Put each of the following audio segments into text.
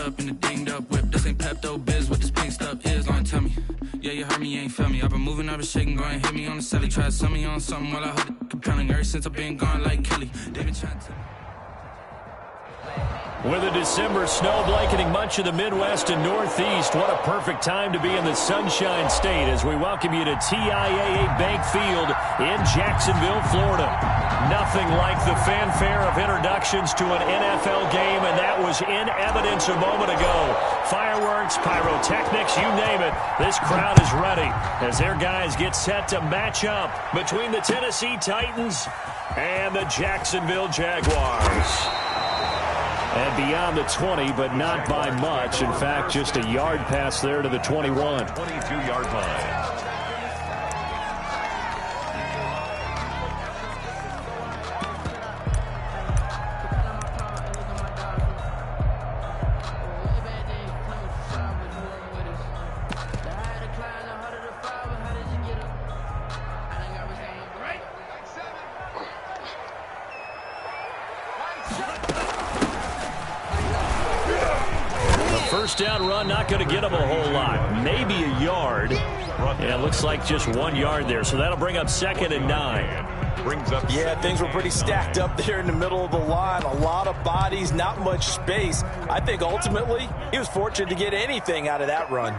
up in the dinged up whip. This ain't Pepto-Biz, what this pink stuff is. Long tell me, yeah, you heard me, you ain't felt me. I've been moving, I've been shaking, go and hit me on the celly. Try to sum me on something while I hold it compelling. Ever since I've been gone like Kelly, they been trying to. With a December snow blanketing much of the Midwest and Northeast, what a perfect time to be in the Sunshine State as we welcome you to TIAA Bank Field in Jacksonville, Florida. Nothing like the fanfare of introductions to an NFL game, and that was in evidence a moment ago. Fireworks, pyrotechnics, you name it. This crowd is ready as their guys get set to match up between the Tennessee Titans and the Jacksonville Jaguars. And beyond the 20, but not by much. In fact, just a yard pass there to the 21. 22-yard line. First down run, not going to get him a whole lot. Maybe a yard. Yeah, it looks like just 1 yard there. So that'll bring up 2nd and 9. Yeah, things were pretty stacked up there in the middle of the line. A lot of bodies, not much space. I think ultimately he was fortunate to get anything out of that run.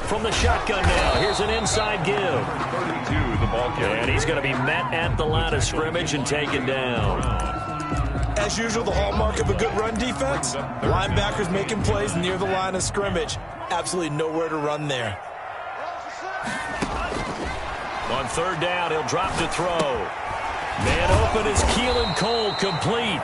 From the shotgun now, here's an inside give. 32, the ball carrier. And he's going to be met at the line of scrimmage and taken down. As usual, the hallmark of a good run defense, linebackers making plays near the line of scrimmage. Absolutely nowhere to run there. On 3rd down, he'll drop to throw. Man open is Keelan Cole, complete.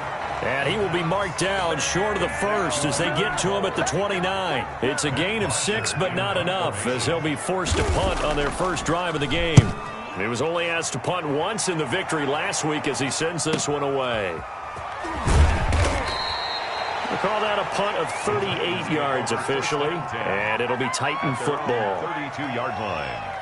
And he will be marked down short of the first as they get to him at the 29. It's a gain of 6, but not enough, as they'll be forced to punt on their first drive of the game. He was only asked to punt once in the victory last week as he sends this one away. We'll call that a punt of 38 yards officially, and it'll be Titan football. 32-yard line.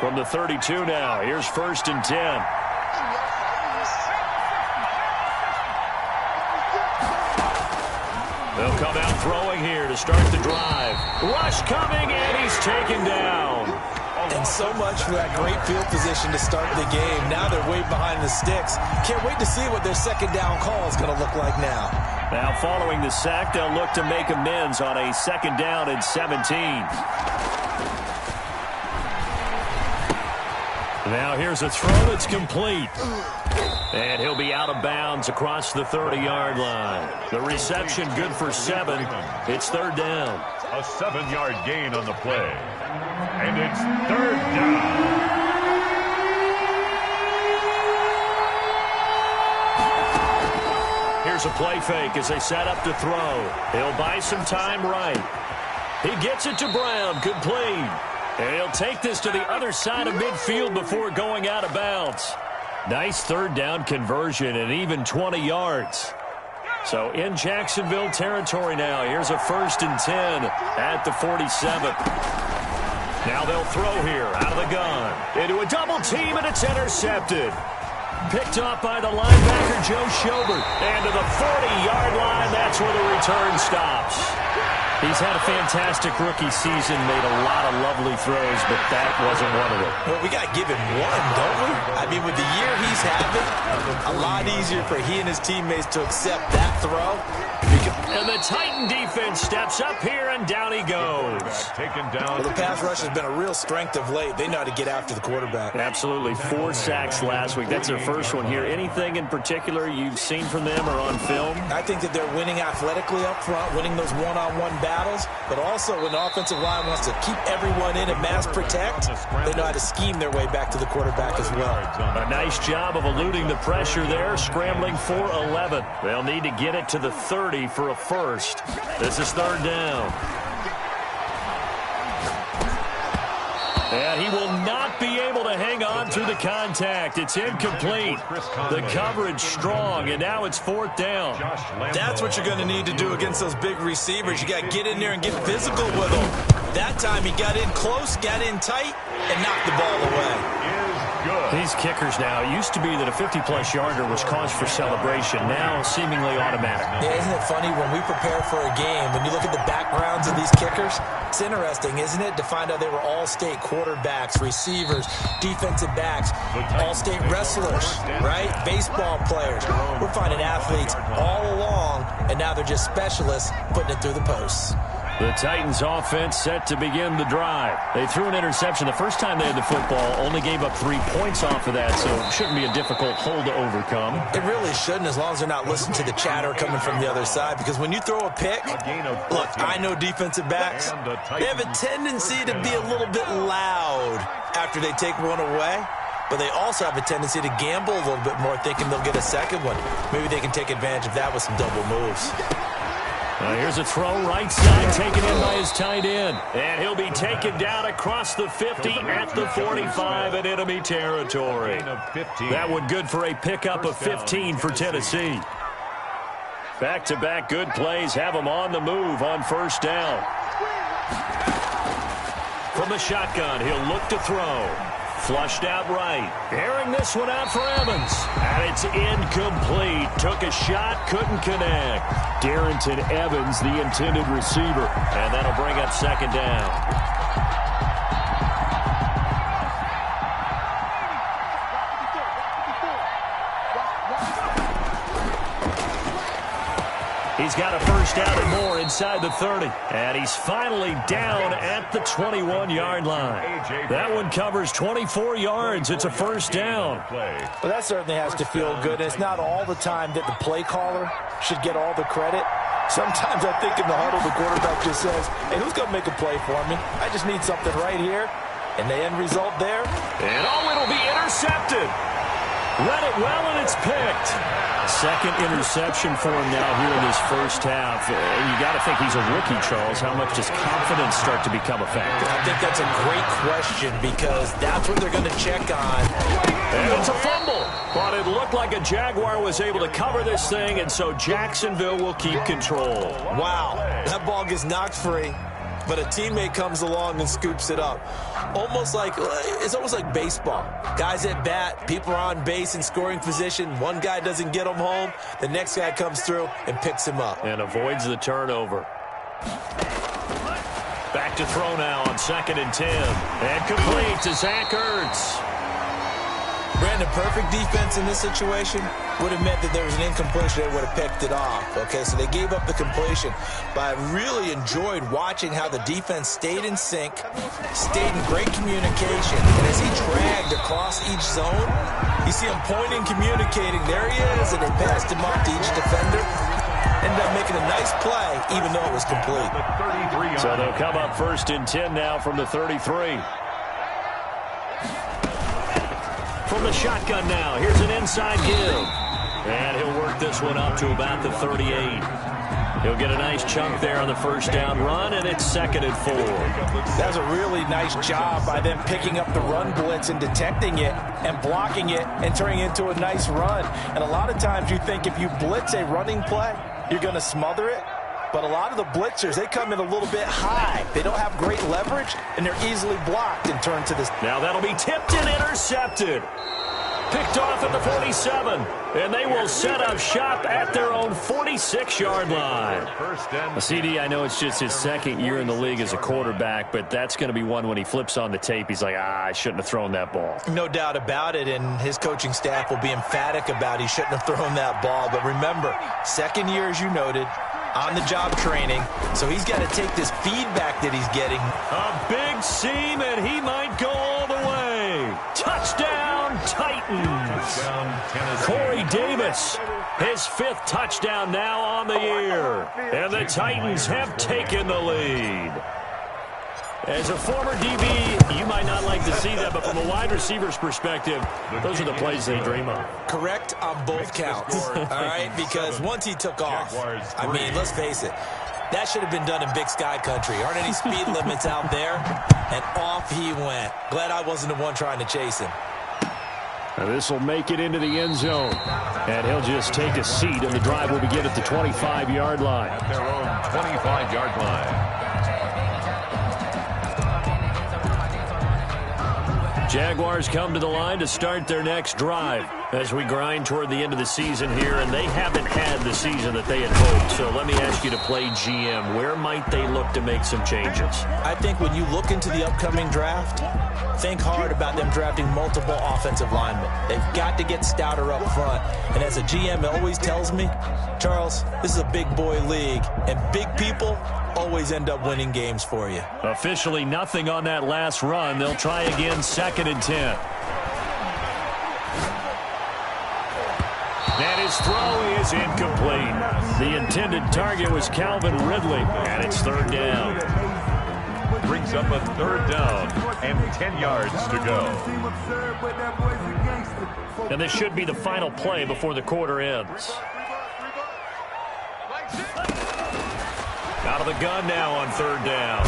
From the 32 now, here's 1st and 10. They'll come out throwing here to start the drive. Rush coming, and he's taken down. And so much for that great field position to start the game. Now they're way behind the sticks. Can't wait to see what their 2nd down call is going to look like now. Now following the sack, they'll look to make amends on a 2nd down and 17. Now here's a throw that's complete. And he'll be out of bounds across the 30-yard line. The reception good for 7. It's 3rd down. A 7-yard gain on the play. And it's 3rd down. Here's a play fake as they set up to throw. He'll buy some time right. He gets it to Brown, complete. And he'll take this to the other side of midfield before going out of bounds. Nice 3rd down conversion and even 20 yards. So in Jacksonville territory now. Here's a 1st and 10 at the 47. Now they'll throw here out of the gun. Into a double team, and it's intercepted. Picked off by the linebacker, Joe Schobert. And to the 40-yard line, that's where the return stops. He's had a fantastic rookie season, made a lot of lovely throws, but that wasn't one of them. Well, we got to give him one, don't we? I mean, with the year he's having, a lot easier for he and his teammates to accept that throw. And the Titan defense steps up here, and down he goes. Taken down. Well, the pass rush has been a real strength of late. They know how to get after the quarterback. Absolutely. 4 sacks last week. That's their first one here. Anything in particular you've seen from them or on film? I think that they're winning athletically up front, winning those one-on-one battles, but also when the offensive line wants to keep everyone in and mass protect, they know how to scheme their way back to the quarterback as well. A nice job of eluding the pressure there, scrambling for 11. They'll need to get it to the 30 for a first. This is 3rd down. And he will not be able to hang on going through the contact. It's incomplete. The coverage strong, and now it's 4th down. That's what you're going to need to do against those big receivers. You got to get in there and get physical with them. That time he got in close, got in tight, and knocked the ball away. These kickers now, it used to be that a 50-plus yarder was cause for celebration. Now seemingly automatic. Yeah, isn't it funny when we prepare for a game, when you look at the backgrounds of these kickers, it's interesting, isn't it, to find out they were all-state quarterbacks, receivers, defensive backs, all-state wrestlers, right? Baseball players. We're finding athletes all along, and now they're just specialists putting it through the posts. The Titans offense set to begin the drive. They threw an interception the first time they had the football, only gave up 3 points off of that, so it shouldn't be a difficult hole to overcome. It really shouldn't, as long as they're not listening to the chatter coming from the other side, because when you throw a pick, look, I know defensive backs, they have a tendency to be a little bit loud after they take one away, but they also have a tendency to gamble a little bit more, thinking they'll get a second one. Maybe they can take advantage of that with some double moves. Here's a throw right side, taken in by his tight end. And he'll be taken down across the 50 at the 45 in enemy territory. That one good for a pickup of 15 for Tennessee. Back-to-back good plays have them on the move on 1st down. From the shotgun, he'll look to throw. Flushed out right. Airing this one out for Evans. And it's incomplete. Took a shot, couldn't connect. Darrington Evans, the intended receiver. And that'll bring up 2nd down. He's got a 1st down and more inside the 30. And he's finally down at the 21-yard line. That one covers 24 yards. It's a 1st down. Well, that certainly has to feel good. And it's not all the time that the play caller should get all the credit. Sometimes I think in the huddle, the quarterback just says, hey, who's going to make a play for me? I just need something right here. And the end result there. And it'll be intercepted. Read it well, and it's picked. 2nd interception for him now here in his 1st half. You got to think he's a rookie, Charles. How much does confidence start to become a factor? I think that's a great question, because that's what they're going to check on. And it's a fumble. But it looked like a Jaguar was able to cover this thing, and so Jacksonville will keep control. Wow, that ball gets knocked free, but a teammate comes along and scoops it up. It's almost like baseball. Guys at bat, people are on base in scoring position. One guy doesn't get him home. The next guy comes through and picks him up. And avoids the turnover. Back to throw now on 2nd and 10. And complete to Zach Ertz. Brandon, perfect defense in this situation would have meant that there was an incompletion. They would have picked it off. Okay, so they gave up the completion. But I really enjoyed watching how the defense stayed in sync, stayed in great communication. And as he dragged across each zone, you see him pointing, communicating. There he is, and they passed him off to each defender. Ended up making a nice play, even though it was complete. So they'll come up 1st and 10 now from the 33. From the shotgun now, here's an inside give. And he'll work this one up to about the 38. He'll get a nice chunk there on the 1st down run, and it's 2nd and 4. That was a really nice job by them picking up the run blitz and detecting it and blocking it and turning it into a nice run. And a lot of times you think if you blitz a running play, you're going to smother it. But a lot of the blitzers, they come in a little bit high. They don't have great leverage, and they're easily blocked and turned to this. Now that'll be tipped and intercepted. Picked off at the 47, and they will set up shop at their own 46-yard line. CD, I know it's just his 2nd year in the league as a quarterback, but that's going to be one when he flips on the tape, he's like, I shouldn't have thrown that ball. No doubt about it, and his coaching staff will be emphatic about he shouldn't have thrown that ball. But remember, 2nd year, as you noted, on-the-job training, so he's got to take this feedback that he's getting. A big seam, and he might go all the way. Touchdown, Titans. Corey Davis, his 5th touchdown now on the year. And the Titans have taken the lead. As a former DB, you might not like to see that, but from a wide receiver's perspective, those are the plays they dream of. Correct on both counts, all right? Because once he took off, I mean, let's face it, that should have been done in Big Sky country. Aren't any speed limits out there? And off he went. Glad I wasn't the one trying to chase him. This will make it into the end zone. And he'll just take a seat, and the drive will begin at the 25-yard line. At their own 25-yard line. Jaguars come to the line to start their next drive as we grind toward the end of the season here, and they haven't had the season that they had hoped. So let me ask you to play GM. Where might they look to make some changes? I think when you look into the upcoming draft, think hard about them drafting multiple offensive linemen. They've got to get stouter up front. And as a GM always tells me, Charles, this is a big boy league, and big people always end up winning games for you. Officially nothing on that last run. They'll try again, 2nd and 10. And his throw is incomplete. The intended target was Calvin Ridley, and it's 3rd down. Brings up a 3rd down and 10 yards to go. And this should be the final play before the quarter ends. Out of the gun now on 3rd down.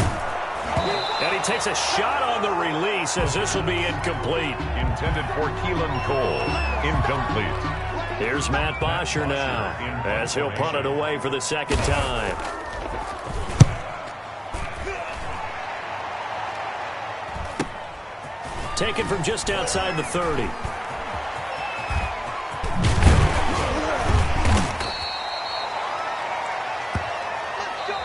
And he takes a shot on the release as this will be incomplete. Intended for Keelan Cole. Incomplete. Here's Matt Bosher now as he'll punt it away for the 2nd time. Taken from just outside the 30.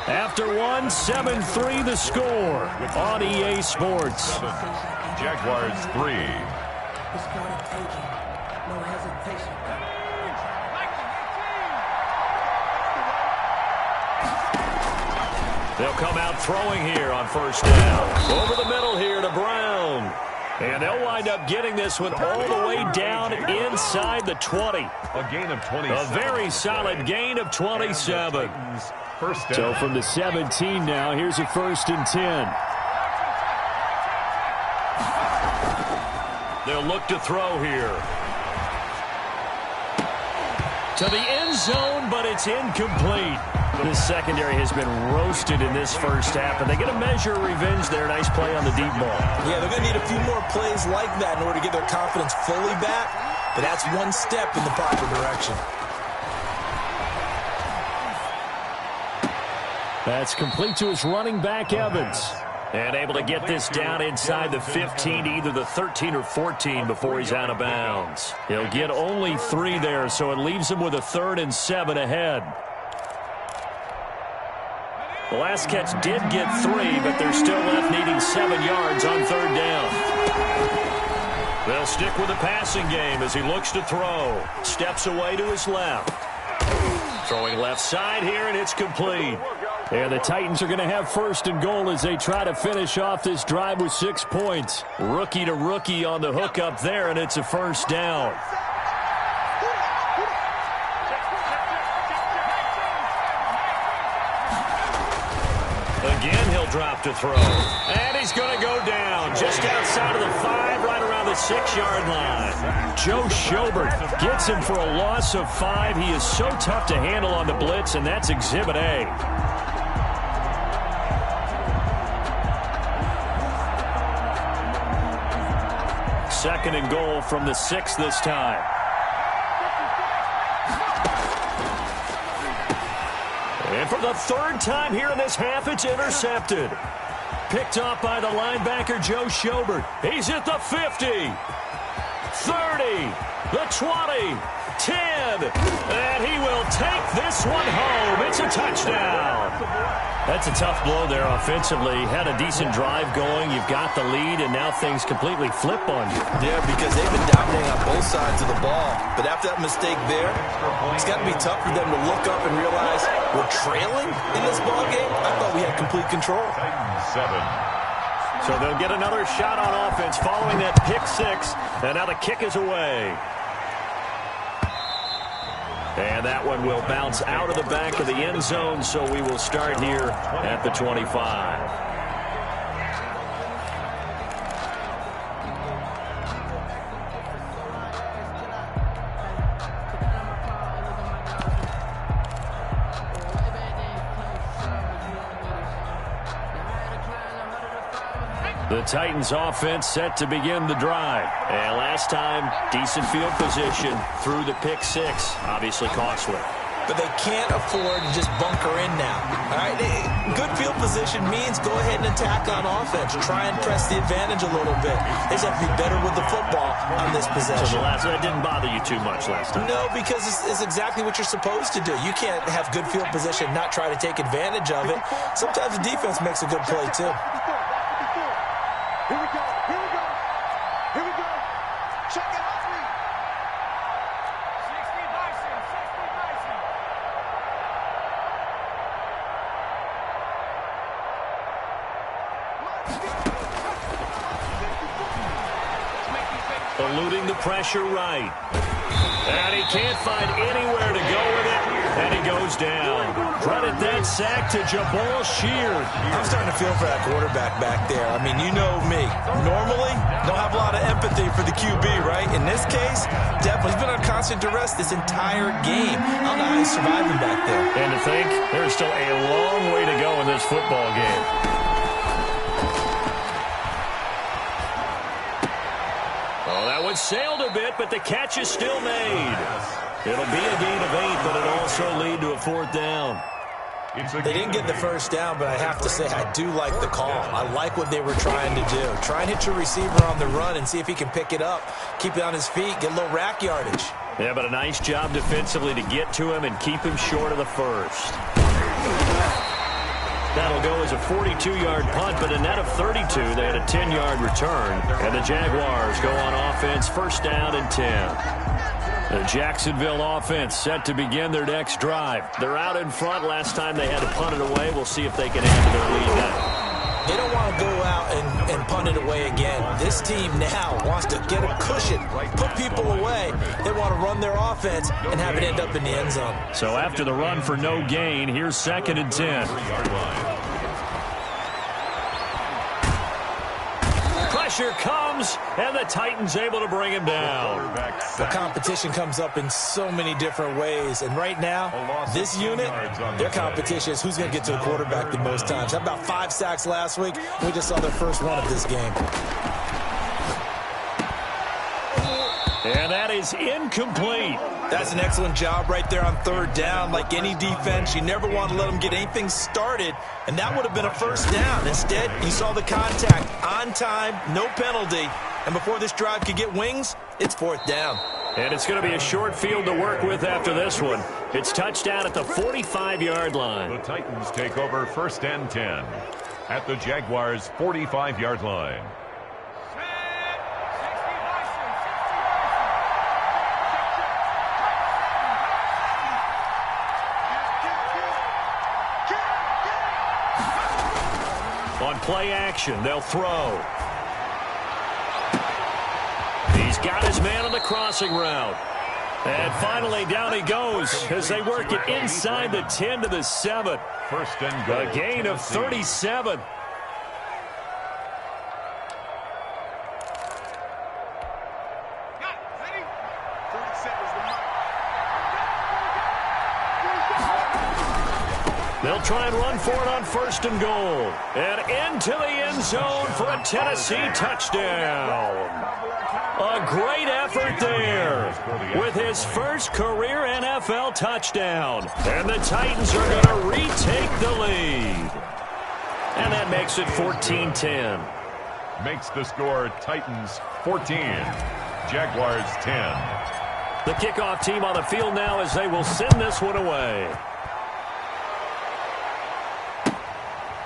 After one, 7-3 the score on EA Sports. Jaguars 3. They'll come out throwing here on 1st down. Over the middle here to Brown. And they'll wind up getting this one all the way down inside the 20. A gain of 27. A very solid gain of 27. First down. So from the 17 now, here's a 1st and 10. They'll look to throw here. To the end zone, but it's incomplete. This secondary has been roasted in this first half, and they get a measure of revenge there. Nice play on the deep ball. Yeah, they're going to need a few more plays like that in order to get their confidence fully back, but that's one step in the proper direction. That's complete to his running back, Evans. And able to get this down inside the 15 to either the 13 or 14 before he's out of bounds. He'll get only 3 there, so it leaves him with a 3rd and 7 ahead. The last catch did get 3, but they're still left needing 7 yards on 3rd down. They'll stick with the passing game as he looks to throw. Steps away to his left. Throwing left side here, and it's complete. And the Titans are going to have 1st and goal as they try to finish off this drive with 6 points. Rookie to rookie on the hook up there, and it's a 1st down. Again, he'll drop to throw. And he's going to go down just outside of the 5, right around the 6-yard line. Joe Schobert gets him for a loss of 5. He is so tough to handle on the blitz, and that's Exhibit A. 2nd and goal from the 6 this time. And for the 3rd time here in this half, it's intercepted. Picked off by the linebacker, Joe Schobert. He's at the 50, 30, the 20, 10, and he will take this one home. It's a touchdown. That's a tough blow there offensively. Had a decent drive going. You've got the lead, and now things completely flip on you. Yeah, because they've been dominating on both sides of the ball. But after that mistake there, it's got to be tough for them to look up and realize we're trailing in this ball game. I thought we had complete control. 7. So they'll get another shot on offense following that pick 6, and now the kick is away. And that one will bounce out of the back of the end zone, so we will start here at the 25. The Titans offense set to begin the drive. And last time, decent field position through the pick six. Obviously costly. But they can't afford to just bunker in now. All right, good field position means go ahead and attack on offense. Try and press the advantage a little bit. They just have to be better with the football on this possession. So that didn't bother you too much last time? No, because it's exactly what you're supposed to do. You can't have good field position, not try to take advantage of it. Sometimes the defense makes a good play, too. Here we go. Here we go. Here we go. Check it out. 60 Bison. 60 Bison. Eluding the pressure right. And he can't find anywhere to go with it. And he goes down. Credit that sack to Jabaal Sheard. I'm starting to feel for that quarterback back there. I mean, you know me. Normally, don't have a lot of empathy for the QB, right? In this case, definitely. He's been on constant duress this entire game. I don't know how he's surviving back there. And to think, there's still a long way to go in this football game. Sailed a bit, but the catch is still made. It'll be a gain of 8, but it'll also lead to a 4th down. They didn't get the first down, but I have to say I do like the call. I like what they were trying to do. Try and hit your receiver on the run and see if he can pick it up, keep it on his feet, get a little rack yardage. Yeah, but a nice job defensively to get to him and keep him short of the first. That'll go as a 42-yard punt, but a net of 32. They had a 10-yard return, and the Jaguars go on offense, 1st down and 10. The Jacksonville offense set to begin their next drive. They're out in front. Last time they had to punt it away. We'll see if they can add to their lead now. They don't want to go out and punt it away again. This team now wants to get a cushion, put people away. They want to run their offense and have it end up in the end zone. So after the run for no gain, here's 2nd and 10. Pressure comes, and the Titans able to bring him down. The competition comes up in so many different ways, and right now, this unit, their competition is who's going to get to the quarterback the most times. How about 5 sacks last week? We just saw their first one of this game. And that is incomplete. That's an excellent job right there on 3rd down. Like any defense, you never want to let them get anything started, and that would have been a 1st down. Instead, you saw the contact on time, no penalty, and before this drive could get wings, it's 4th down. And it's going to be a short field to work with after this one. It's touchdown at the 45-yard line. The Titans take over 1st and 10 at the Jaguars' 45-yard line. On play action, they'll throw. He's got his man on the crossing route. And finally, down he goes as they work it inside the 10 to the 7. 1st and goal. A gain of 37. They'll try and run for it on 1st and goal. And into the end zone for a Tennessee touchdown. A great effort there with his first career NFL touchdown. And the Titans are going to retake the lead. And that makes it 14-10. Makes the score Titans 14, Jaguars 10. The kickoff team on the field now as they will send this one away.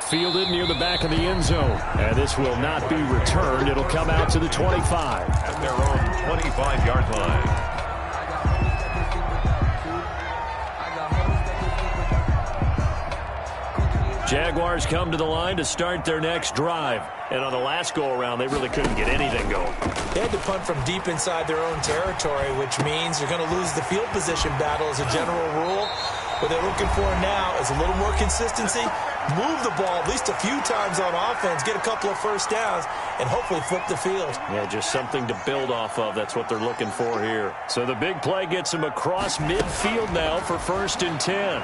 Fielded near the back of the end zone. And this will not be returned. It'll come out to the 25. At their own 25-yard line. Jaguars come to the line to start their next drive. And on the last go-around, they really couldn't get anything going. They had to punt from deep inside their own territory, which means you're going to lose the field position battle as a general rule. What they're looking for now is a little more consistency, move the ball at least a few times on offense, get a couple of 1st downs, and hopefully flip the field. Yeah, just something to build off of. That's what they're looking for here. So the big play gets him across midfield now for 1st and 10.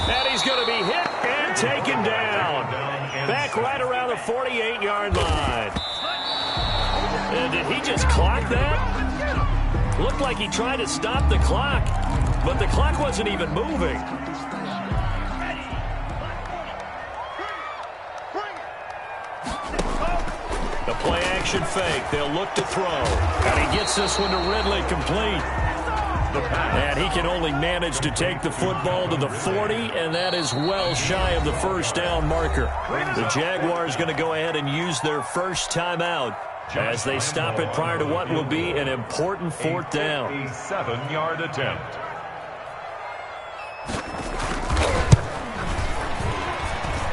And he's going to be hit and taken down. Back right around the 48-yard line. And did he just clock that? Looked like he tried to stop the clock, but the clock wasn't even moving. The play-action fake. They'll look to throw. And he gets this one to Ridley complete. And he can only manage to take the football to the 40, and that is well shy of the first down marker. The Jaguars going to go ahead and use their first timeout as they stop it prior to what will be an important fourth down. A 7-yard attempt.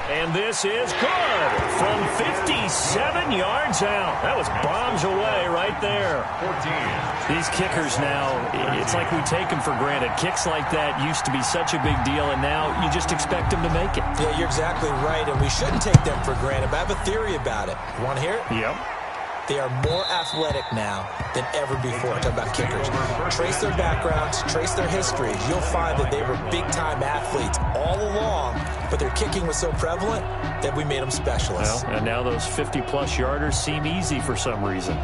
And this is good from 57 yards out. That was bombs away right there. 14. These kickers now, it's like we take them for granted. Kicks like that used to be such a big deal, and now you just expect them to make it. Yeah, you're exactly right, and we shouldn't take them for granted. But I have a theory about it. You want to hear it? Yep. They are more athletic now than ever before. Talk about kickers. Trace their backgrounds, trace their histories. You'll find that they were big-time athletes all along, but their kicking was so prevalent that we made them specialists. Well, and now those 50-plus yarders seem easy for some reason.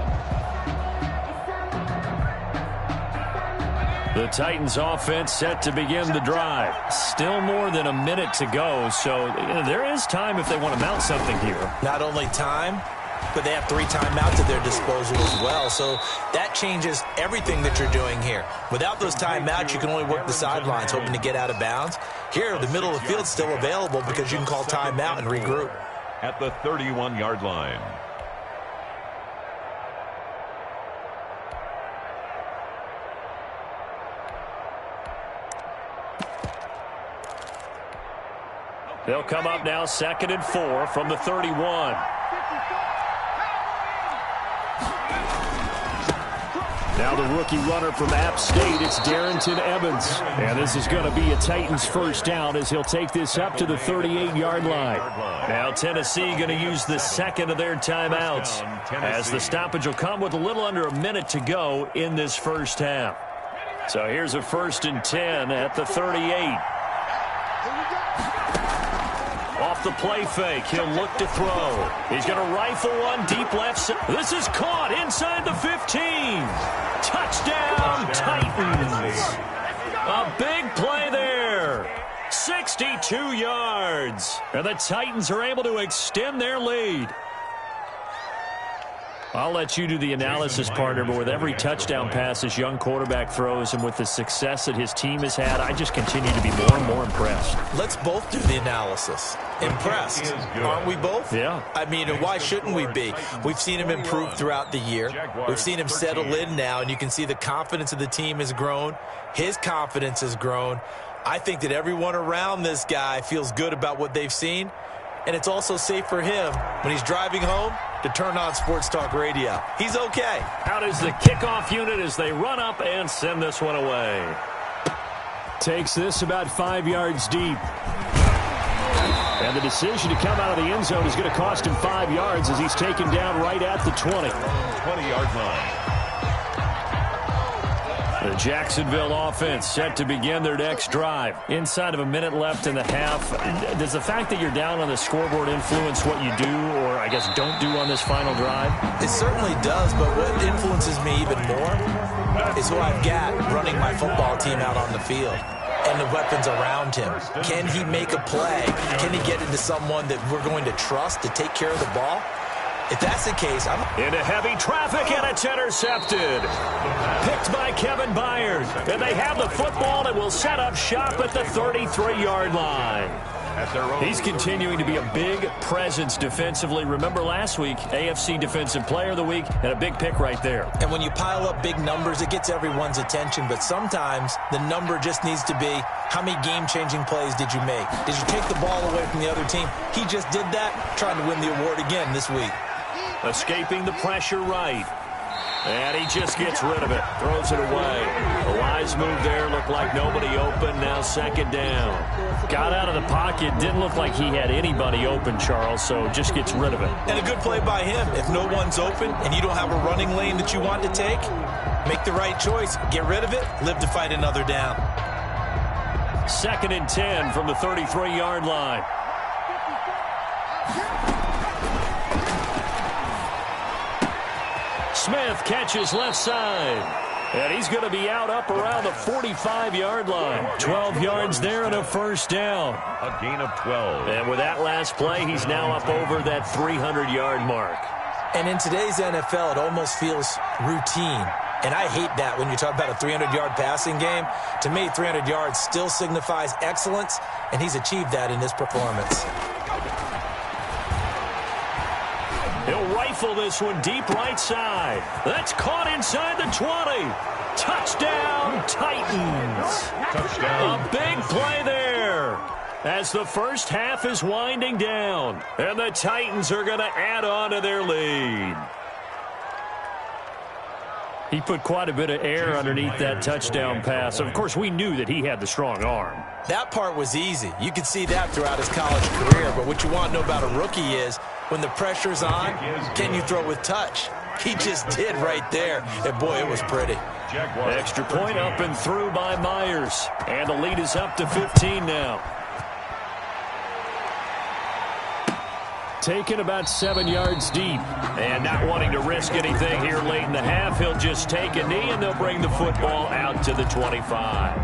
The Titans offense set to begin the drive. Still more than a minute to go, so there is time if they want to mount something here. Not only time, but they have 3 timeouts at their disposal as well. So that changes everything that you're doing here. Without those timeouts, you can only work the sidelines, hoping to get out of bounds. Here, the middle of the field's still available because you can call timeout and regroup. At the 31-yard line. They'll come up now 2nd and 4 from the 31. Now the rookie runner from App State, it's Darrynton Evans. And this is going to be a Titans first down as he'll take this up to the 38-yard line. Now Tennessee going to use the second of their timeouts as the stoppage will come with a little under a minute to go in this first half. So here's a 1st and 10 at the 38. Off the play fake, he'll look to throw. He's going to rifle one deep left side. This is caught inside the 15. Touchdown, Titans. A big play there. 62 yards. And the Titans are able to extend their lead. I'll let you do the analysis, partner, but with every touchdown pass this young quarterback throws and with the success that his team has had, I just continue to be more and more impressed. Let's both do the analysis. Impressed. Aren't we both? Yeah. I mean, why shouldn't we be? We've seen him improve throughout the year. We've seen him settle in now, and you can see the confidence of the team has grown. His confidence has grown. I think that everyone around this guy feels good about what they've seen, and it's also safe for him when he's driving home to turn on Sports Talk Radio. He's okay. Out is the kickoff unit as they run up and send this one away. Takes this about 5 yards deep. And the decision to come out of the end zone is going to cost him 5 yards as he's taken down right at the 20. 20-yard line. The Jacksonville offense set to begin their next drive. Inside of a minute left in the half. Does the fact that you're down on the scoreboard influence what you do or, I guess, don't do on this final drive? It certainly does, but what influences me even more is who I've got running my football team out on the field and the weapons around him. Can he make a play? Can he get into someone that we're going to trust to take care of the ball? If that's the case, I'm into heavy traffic, and it's intercepted. Picked by Kevin Byard. And they have the football and will set up shop at the 33-yard line. He's continuing to be a big presence defensively. Remember last week, AFC Defensive Player of the Week, and a big pick right there. And when you pile up big numbers, it gets everyone's attention. But sometimes the number just needs to be, how many game-changing plays did you make? Did you take the ball away from the other team? He just did that, trying to win the award again this week. Escaping the pressure right. And he just gets rid of it. Throws it away. The wise move there. Looked like nobody open. Now 2nd down. Got out of the pocket. Didn't look like he had anybody open, Charles, so just gets rid of it. And a good play by him. If no one's open and you don't have a running lane that you want to take, make the right choice. Get rid of it. Live to fight another down. 2nd and 10 from the 33-yard line. Smith catches left side. And he's going to be out up around the 45-yard line. 12 yards there and a first down. A gain of 12. And with that last play, he's now up over that 300-yard mark. And in today's NFL, it almost feels routine. And I hate that when you talk about a 300-yard passing game. To me, 300 yards still signifies excellence, and he's achieved that in this performance. He'll rifle this one deep right side. That's caught inside the 20. Touchdown, Titans. Touchdown. A big play there as the first half is winding down. And the Titans are going to add on to their lead. He put quite a bit of air underneath that touchdown pass. Of course, we knew that he had the strong arm. That part was easy. You could see that throughout his college career. But what you want to know about a rookie is when the pressure's on, can you throw it with touch? He just did right there. And, boy, it was pretty. Extra point up and through by Myers. And the lead is up to 15 now. Taken about 7 yards deep. And not wanting to risk anything here late in the half, he'll just take a knee and they'll bring the football out to the 25.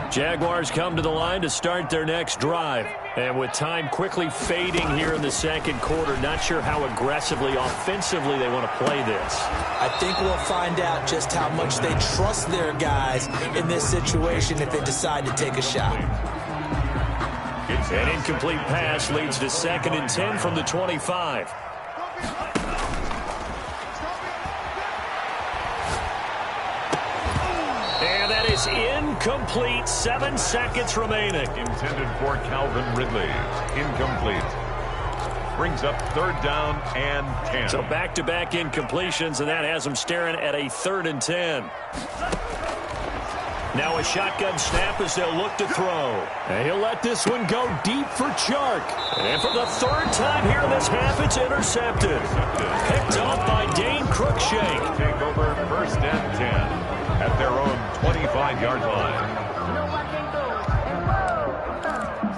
Jaguars come to the line to start their next drive. And with time quickly fading here in the second quarter, not sure how aggressively, offensively they want to play this. I think we'll find out just how much they trust their guys in this situation if they decide to take a shot. An incomplete pass leads to 2nd and 10 from the 25. And that is incomplete. 7 seconds remaining. Intended for Calvin Ridley. Incomplete. Brings up 3rd down and 10. So back-to-back incompletions, and that has them staring at a 3rd and 10. Now a shotgun snap as they'll look to throw. And he'll let this one go deep for Chark. And for the 3rd time here in this half, it's intercepted. Picked off by Dane Cruikshank. Take over 1st and 10 at their own 25-yard line.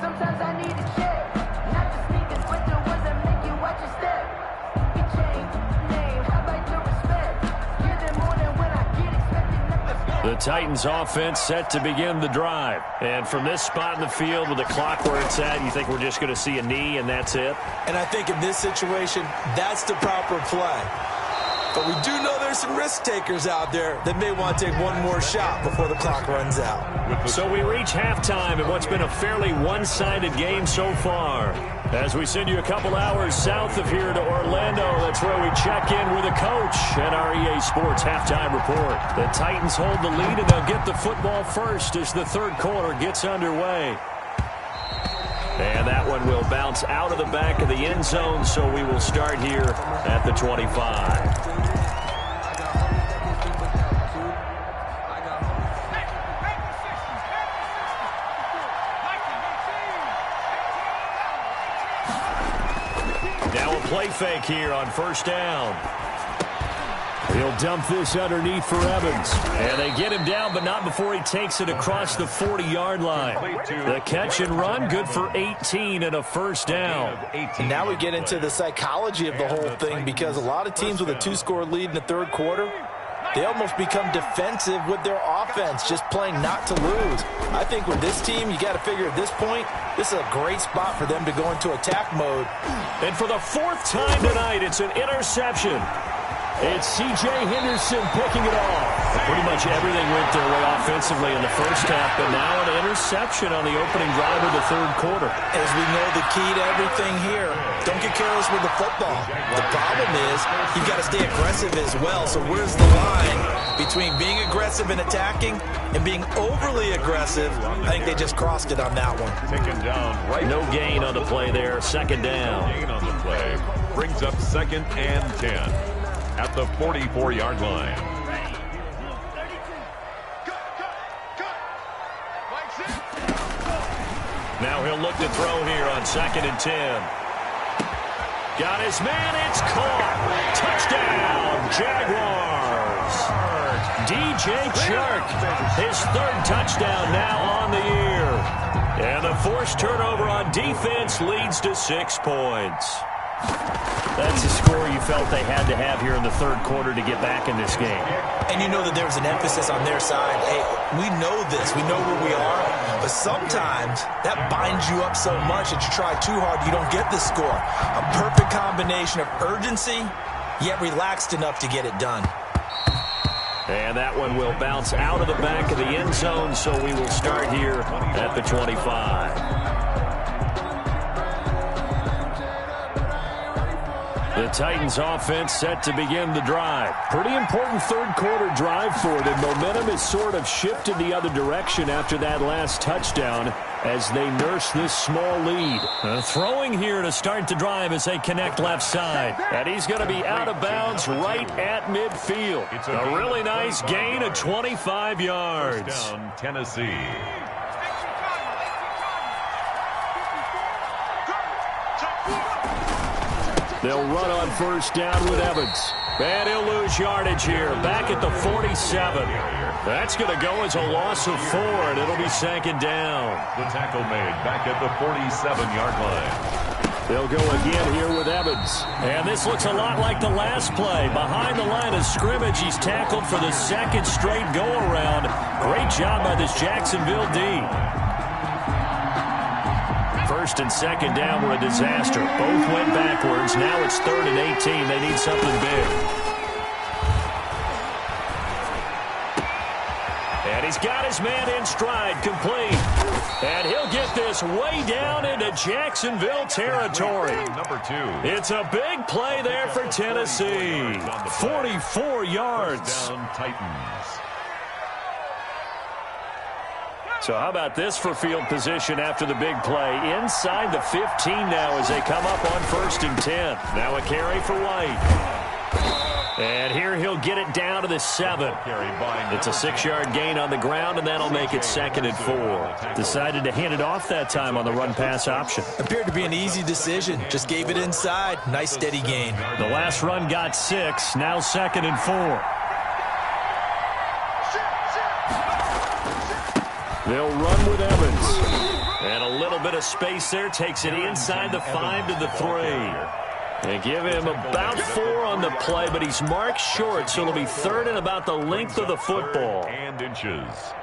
Sometimes I need a check. Not the sneakers, but the ones that make you watch your step. You change name, how about your respect? Give them more than when I get expected nothing. The Titans offense set to begin the drive. And from this spot in the field with the clock where it's at, you think we're just going to see a knee and that's it? And I think in this situation, that's the proper play. But we do know there's some risk takers out there that may want to take one more shot before the clock runs out. So we reach halftime in what's been a fairly one-sided game so far. As we send you a couple hours south of here to Orlando, that's where we check in with a coach at our EA Sports Halftime Report. The Titans hold the lead, and they'll get the football first as the 3rd quarter gets underway. And that one will bounce out of the back of the end zone, so we will start here at the 25. Now a play fake here on 1st down. He'll dump this underneath for Evans. And they get him down, but not before he takes it across the 40-yard line. The catch and run, good for 18 and a 1st down. And now we get into the psychology of the whole thing, because a lot of teams with a 2-score lead in the 3rd quarter, they almost become defensive with their offense, just playing not to lose. I think with this team, you got to figure at this point, this is a great spot for them to go into attack mode. And for the 4th time tonight, it's an interception. It's C.J. Henderson picking it off. Pretty much everything went their way offensively in the first half, but now an interception on the opening drive of the 3rd quarter. As we know, the key to everything here, don't get careless with the football. The problem is you've got to stay aggressive as well. So where's the line between being aggressive and attacking and being overly aggressive? I think they just crossed it on that one. Taken down right. No gain on the play there. 2nd down. Gain on the play. Brings up 2nd and 10 at the 44-yard line. Now he'll look to throw here on 2nd and 10. Got his man, it's caught. Touchdown, Jaguars. DJ Chark, his third touchdown now on the year. And the forced turnover on defense leads to 6 points. That's a score you felt they had to have here in the third quarter to get back in this game. And you know that there was an emphasis on their side. Hey, we know this. We know where we are. But sometimes that binds you up so much that you try too hard, you don't get the score. A perfect combination of urgency, yet relaxed enough to get it done. And that one will bounce out of the back of the end zone, so we will start here at the 25. The Titans offense set to begin the drive. Pretty important third quarter drive for it, and momentum has sort of shifted the other direction after that last touchdown as they nurse this small lead. Throwing here to start the drive as they connect left side. And he's going to be out of bounds right at midfield. It's a really nice gain of 25 yards. First down, Tennessee. They'll run on first down with Evans. And he'll lose yardage here. Back at the 47. That's going to go as a loss of 4, and it'll be second down. The tackle made back at the 47-yard line. They'll go again here with Evans. And this looks a lot like the last play. Behind the line of scrimmage, he's tackled for the second straight go-around. Great job by this Jacksonville D. First and second down were a disaster. Both went backwards. Now it's 3rd and 18. They need something big. And he's got his man in stride, complete. And he'll get this way down into Jacksonville territory. Number 2. It's a big play there for Tennessee. 44 yards. First down, Titans. So how about this for field position after the big play? Inside the 15 now as they come up on 1st and 10. Now a carry for White. And here he'll get it down to the 7. It's a 6-yard gain on the ground, and that'll make it 2nd and 4. Decided to hand it off that time on the run-pass option. Appeared to be an easy decision. Just gave it inside. Nice steady gain. The last run got 6. Now 2nd and 4. They'll run with Evans. And a little bit of space there. Takes it inside the 5 to the 3. And give him about 4 on the play, but he's marked short, so it'll be 3rd and about the length of the football. And inches.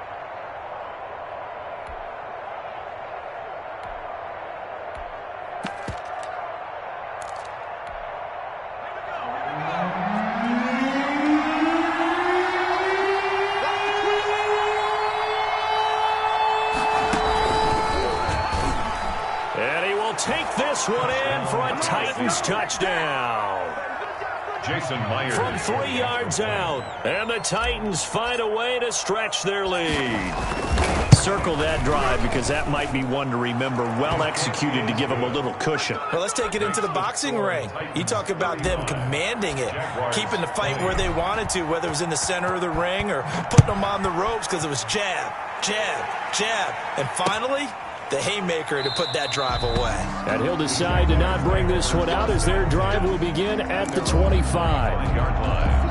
Take this one in for a Titans touchdown. Jason Myers. From 3 yards out. And the Titans find a way to stretch their lead. Circle that drive because that might be one to remember. Well executed to give them a little cushion. Well, let's take it into the boxing ring. You talk about them commanding it, keeping the fight where they wanted to, whether it was in the center of the ring or putting them on the ropes because it was jab, jab, jab. And finally, the haymaker to put that drive away. And he'll decide to not bring this one out as their drive will begin at the 25-yard line.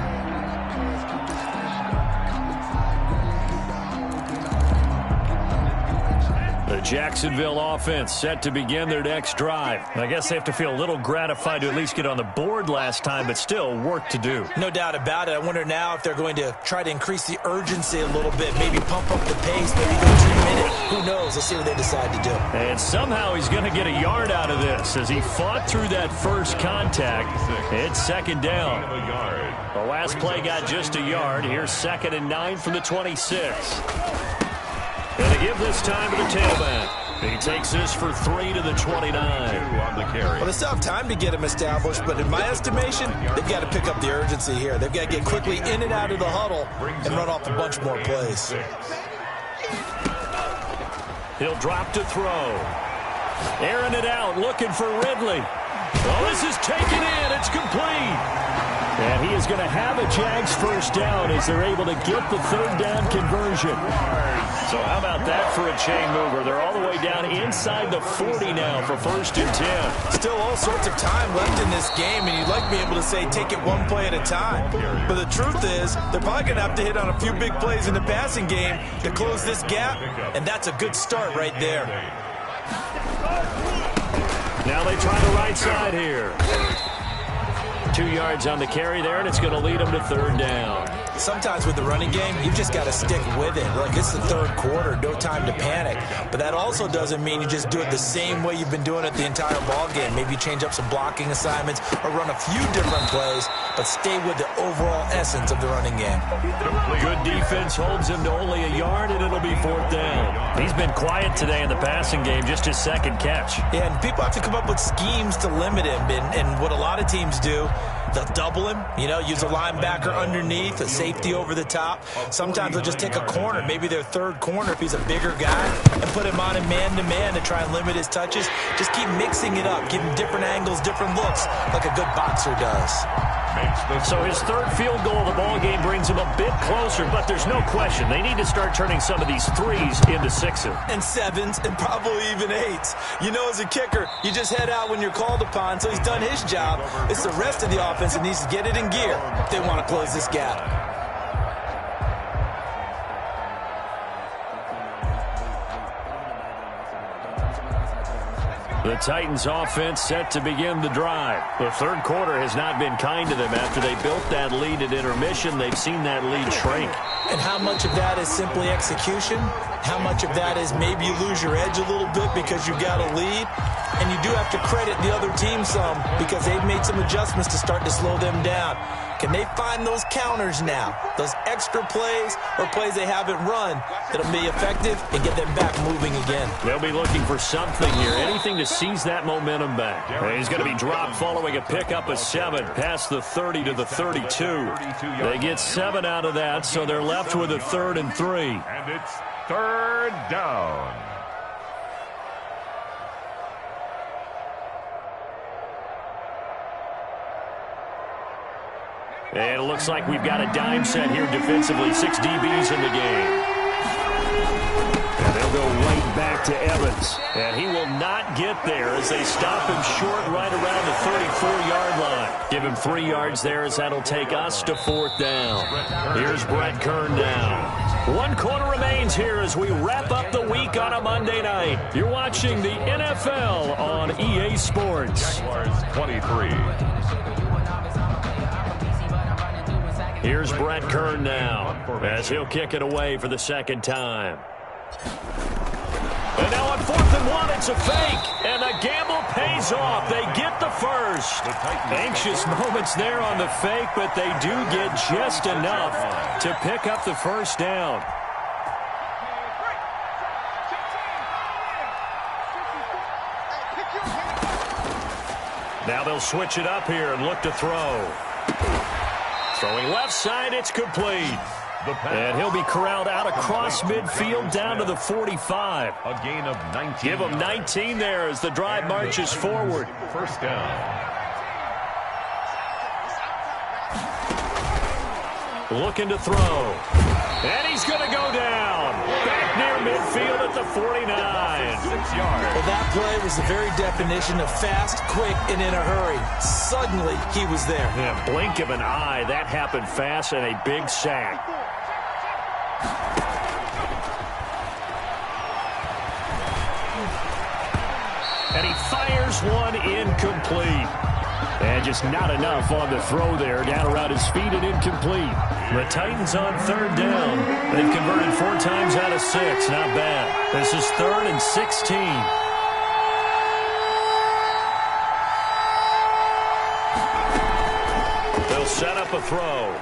The Jacksonville offense set to begin their next drive. I guess they have to feel a little gratified to at least get on the board last time, but still work to do. No doubt about it. I wonder now if they're going to try to increase the urgency a little bit, maybe pump up the pace, maybe go 2-minute. Who knows? Let's see what they decide to do. And somehow he's going to get a yard out of this as he fought through that first contact. It's 2nd down. The last play got just a yard. Here's 2nd and 9 from the 26. And to give this time to the tailback. He takes this for 3 to the 29. Well, they still have time to get him established, but in my estimation, they've got to pick up the urgency here. They've got to get quickly in and out of the huddle and run off a bunch more plays. He'll drop to throw. Airing it out, looking for Ridley. Oh, this is taken in. It's complete. And he is going to have a Jags first down as they're able to get the third down conversion. So how about that for a chain mover? They're all the way down inside the 40 now for 1st and 10. Still all sorts of time left in this game, and you'd like to be able to say take it one play at a time. But the truth is, they're probably going to have to hit on a few big plays in the passing game to close this gap, and that's a good start right there. Now they try the right side here. 2 yards on the carry there, and it's going to lead them to third down. Sometimes with the running game, you've just got to stick with it. Look, it's the third quarter, no time to panic. But that also doesn't mean you just do it the same way you've been doing it the entire ball game. Maybe you change up some blocking assignments or run a few different plays, but stay with the overall essence of the running game. Good defense holds him to only a yard, and it'll be 4th down. He's been quiet today in the passing game, just his second catch. Yeah, and people have to come up with schemes to limit him, and what a lot of teams do, they'll double him, use a linebacker underneath, a safety over the top. Sometimes they'll just take a corner, maybe their third corner if he's a bigger guy, and put him on him man-to-man to try and limit his touches. Just keep mixing it up, give him different angles, different looks, like a good boxer does. So his third field goal of the ball game brings him a bit closer, but there's no question they need to start turning some of these threes into sixes. And sevens, and probably even eights. As a kicker, you just head out when you're called upon, so he's done his job. It's the rest of the offense that needs to get it in gear if they want to close this gap. The Titans offense set to begin the drive. The third quarter has not been kind to them. After they built that lead at intermission, they've seen that lead shrink. And how much of that is simply execution? How much of that is maybe you lose your edge a little bit because you've got a lead? And you do have to credit the other team some because they've made some adjustments to start to slow them down. Can they find those counters now, those extra plays or plays they haven't run that'll be effective and get them back moving again? They'll be looking for something here, anything to seize that momentum back. And he's going to be dropped following a pickup of 7 past the 30 to the 32. They get 7 out of that, so they're left with a 3rd and 3. And it's 3rd down. And it looks like we've got a dime set here defensively. 6 DBs in the game. And they'll go right back to Evans. And he will not get there as they stop him short right around the 34-yard line. Give him 3 yards there as that'll take us to 4th down. Here's Brett Kern now. 1 quarter remains here as we wrap up the week on a Monday night. You're watching the NFL on EA Sports. Jaguars 23. Here's Brett Kern now as he'll kick it away for the 2nd time. And now on 4th and 1, it's a fake. And the gamble pays off. They get the first. Anxious moments there on the fake, but they do get just enough to pick up the first down. Now they'll switch it up here and look to throw. Throwing left side, it's complete. And he'll be corralled out across midfield down to the 45. A gain of 19. Give him 19 there as the drive marches forward. 1st down. Looking to throw. And he's going to go down. Back near midfield at the 49. 6 yards. Well, that play was the very definition of fast, quick, and in a hurry. Suddenly, he was there. Yeah, blink of an eye. That happened fast and a big sack. And he fires one incomplete. And just not enough on the throw there. Down around his feet and incomplete. The Titans on 3rd down. They've converted 4 times out of 6. Not bad. This is 3rd and 16. They'll set up a throw.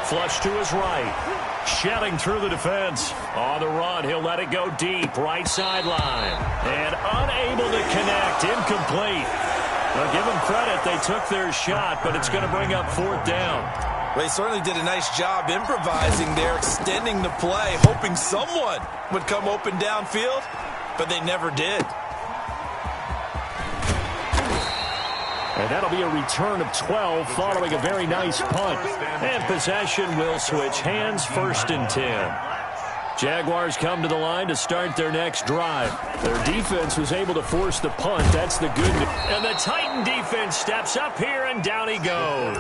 Flush to his right. Shedding through the defense. On the run, he'll let it go deep. Right sideline. And unable to connect. Incomplete. Well, give them credit. They took their shot, but it's going to bring up 4th down. Well, he certainly did a nice job improvising there, extending the play, hoping someone would come open downfield, but they never did. And that'll be a return of 12 following a very nice punt. And possession will switch hands, 1st and 10. Jaguars come to the line to start their next drive. Their defense was able to force the punt. That's the good news. And the Titan defense steps up here, and down he goes.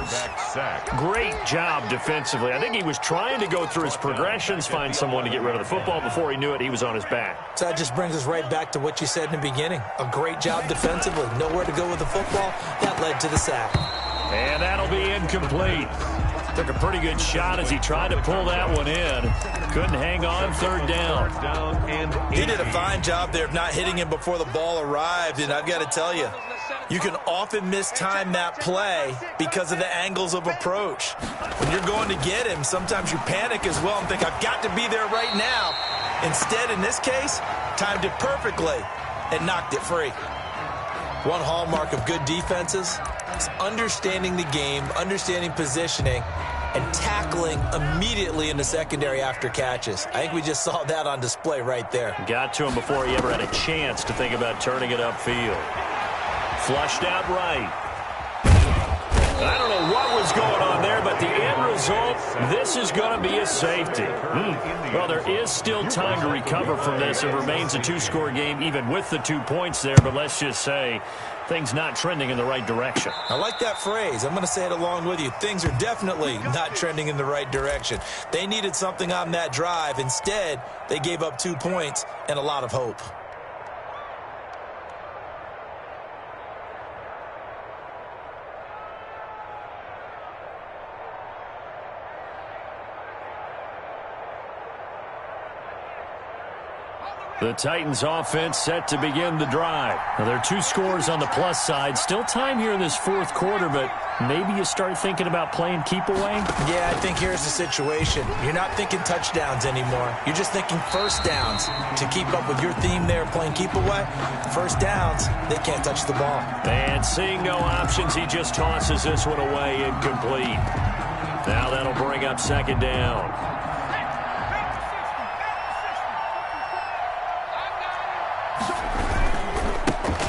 Great job defensively. I think he was trying to go through his progressions, find someone to get rid of the football. Before he knew it, he was on his back. So that just brings us right back to what you said in the beginning. A great job defensively. Nowhere to go with the football. That led to the sack. And that'll be incomplete. Took a pretty good shot as he tried to pull that one in. Couldn't hang on, 3rd down. He did a fine job there of not hitting him before the ball arrived, and I've got to tell you, you can often mistime that play because of the angles of approach. When you're going to get him, sometimes you panic as well and think, I've got to be there right now. Instead, in this case, timed it perfectly and knocked it free. One hallmark of good defenses is understanding the game, understanding positioning, and tackling immediately in the secondary after catches. I think we just saw that on display right there. Got to him before he ever had a chance to think about turning it upfield. Flushed out right. I don't know what was going on there, but the end result, this is going to be a safety. Well, there is still time to recover from this. It remains a 2-score game, even with the 2 points there, but let's just say things not trending in the right direction. I like that phrase. I'm going to say it along with you. Things are definitely not trending in the right direction. They needed something on that drive. Instead, they gave up 2 points and a lot of hope. The Titans offense set to begin the drive. Now, there are 2 scores on the plus side. Still time here in this 4th quarter, but maybe you start thinking about playing keep away? Yeah, I think here's the situation. You're not thinking touchdowns anymore. You're just thinking first downs. To keep up with your theme there, playing keep away, first downs, they can't touch the ball. And seeing no options, he just tosses this one away, incomplete. Now that'll bring up 2nd down.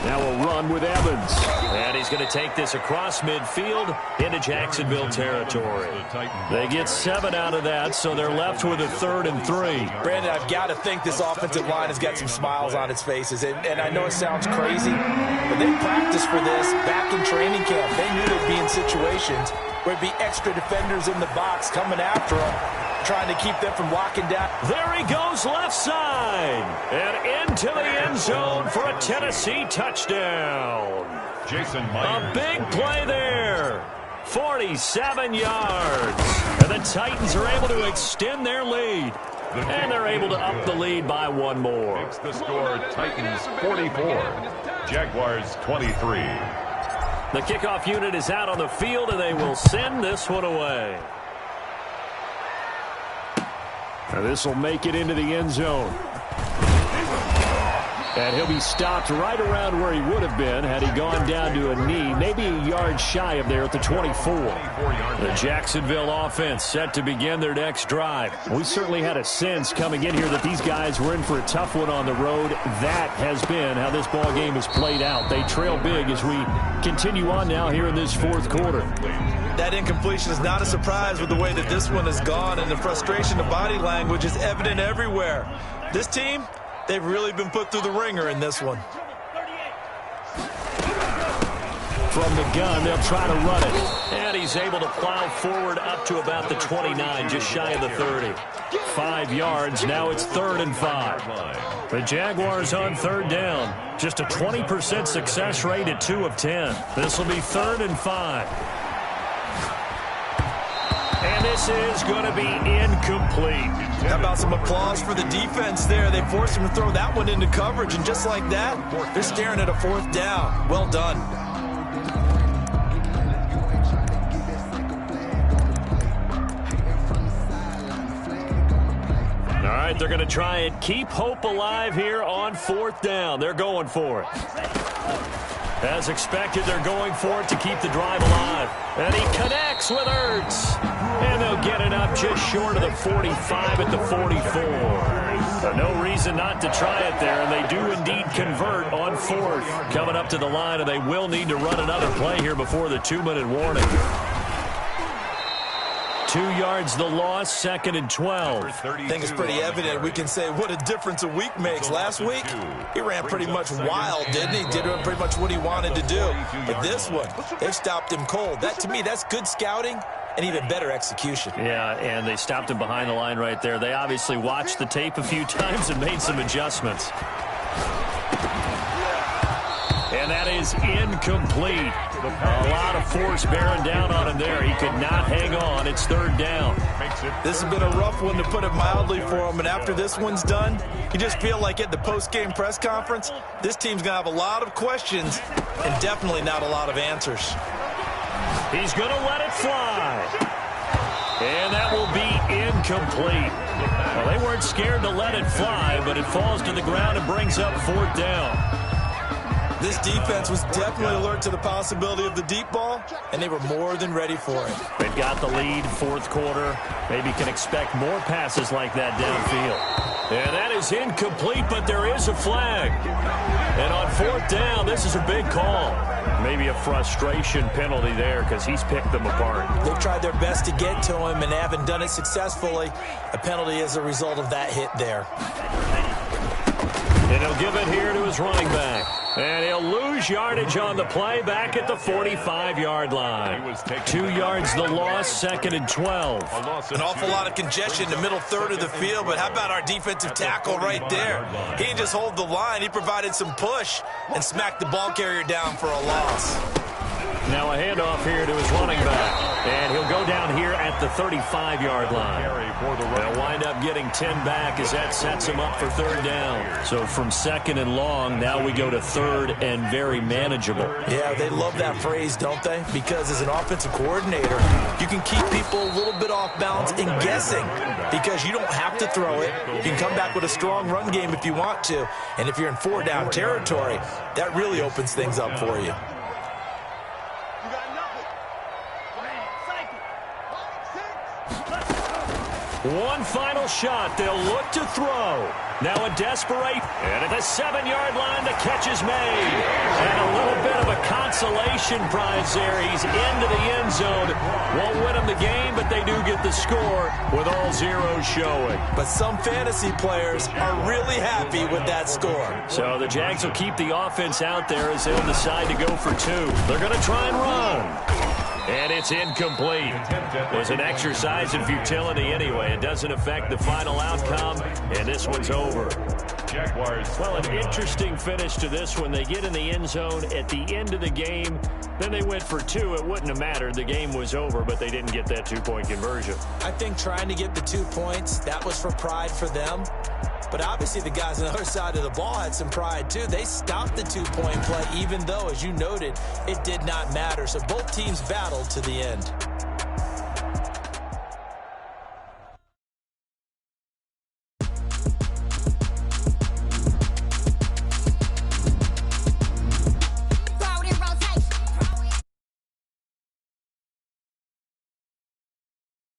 Now a run with Evans. And he's going to take this across midfield into Jacksonville territory. They get 7 out of that, so they're left with a 3rd and 3. Brandon, I've got to think this offensive line has got some smiles on its faces. And I know it sounds crazy, but they practiced for this back in training camp. They knew they'd be in situations where there'd be extra defenders in the box coming after them, trying to keep them from locking down. There he goes left side. And into the end zone for a Tennessee touchdown. Jason A Myers. big play there. 47 yards. And the Titans are able to extend their lead. And they're able to up the lead by 1 more. Makes the score Titans 44, Jaguars 23. The kickoff unit is out on the field, and they will send this one away. Now this will make it into the end zone. And he'll be stopped right around where he would have been had he gone down to a knee, maybe a yard shy of there at the 24. The Jacksonville offense set to begin their next drive. We certainly had a sense coming in here that these guys were in for a tough one on the road. That has been how this ball game has played out. They trail big as we continue on now here in this 4th quarter. That incompletion is not a surprise with the way that this one has gone, and the frustration of body language is evident everywhere. This team, they've really been put through the ringer in this one. From the gun, they'll try to run it. And he's able to plow forward up to about the 29, just shy of the 30. 5 yards, now it's 3rd and 5. The Jaguars on 3rd down. Just a 20% success rate at 2 of 10. This will be 3rd and 5. And this is going to be incomplete. How about some applause for the defense there? They forced him to throw that one into coverage, and just like that, they're staring at a 4th down. Well done. All right, they're going to try and keep hope alive here on 4th down. They're going for it. As expected, they're going for it to keep the drive alive. And he connects. connects with Ertz. And they'll get it up just short of the 45 at the 44. So no reason not to try it there, and they do indeed convert on fourth. Coming up to the line, and they will need to run another play here before the 2-minute warning. 2 yards the loss, 2nd and 12. I think it's pretty evident. We can say what a difference a week makes. Last week, he ran pretty much wild, didn't he? Did pretty much what he wanted to do. But this one, they stopped him cold. That, to me, that's good scouting and even better execution. Yeah, and they stopped him behind the line right there. They obviously watched the tape a few times and made some adjustments. And that is incomplete. A lot of force bearing down on him there. He could not hang on. It's 3rd down. This has been a rough one, to put it mildly, for him. And after this one's done, you just feel like at the post-game press conference, this team's going to have a lot of questions and definitely not a lot of answers. He's going to let it fly. And that will be incomplete. Well, they weren't scared to let it fly, but it falls to the ground and brings up 4th down. This defense was definitely alert to the possibility of the deep ball, and they were more than ready for it. They've got the lead, 4th quarter. Maybe can expect more passes like that downfield. And that is incomplete, but there is a flag. And on 4th down, this is a big call. Maybe a frustration penalty there because he's picked them apart. They've tried their best to get to him and haven't done it successfully. A penalty is a result of that hit there. And he'll give it here to his running back. And he'll lose yardage on the play back at the 45-yard line. 2 yards the loss, 2nd and 12. An awful lot of congestion in the middle third of the field, but how about our defensive tackle right there? He didn't just hold the line. He provided some push and smacked the ball carrier down for a loss. Now a handoff here to his running back. And he'll go down here at the 35-yard line. They'll wind up getting 10 back as that sets him up for 3rd down. So from 2nd and long, now we go to 3rd and very manageable. Yeah, they love that phrase, don't they? Because as an offensive coordinator, you can keep people a little bit off balance in guessing because you don't have to throw it. You can come back with a strong run game if you want to. And if you're in 4-down territory, that really opens things up for you. One final shot. They'll look to throw. Now a desperate, and at the 7-yard line, the catch is made. And a little bit of a consolation prize there. He's into the end zone. Won't win them the game, but they do get the score with all zeros showing. But some fantasy players are really happy with that score. So the Jags will keep the offense out there as they'll decide to go for 2. They're going to try and run. And it's incomplete. It was an exercise in futility anyway. It doesn't affect the final outcome, and this one's over. Jaguars. Well, an interesting finish to this one. They get in the end zone at the end of the game. Then they went for 2. It wouldn't have mattered. The game was over, but they didn't get that 2-point conversion. I think trying to get the 2 points, that was for pride for them. But obviously the guys on the other side of the ball had some pride too. They stopped the 2-point play even though, as you noted, it did not matter. So both teams battled to the end.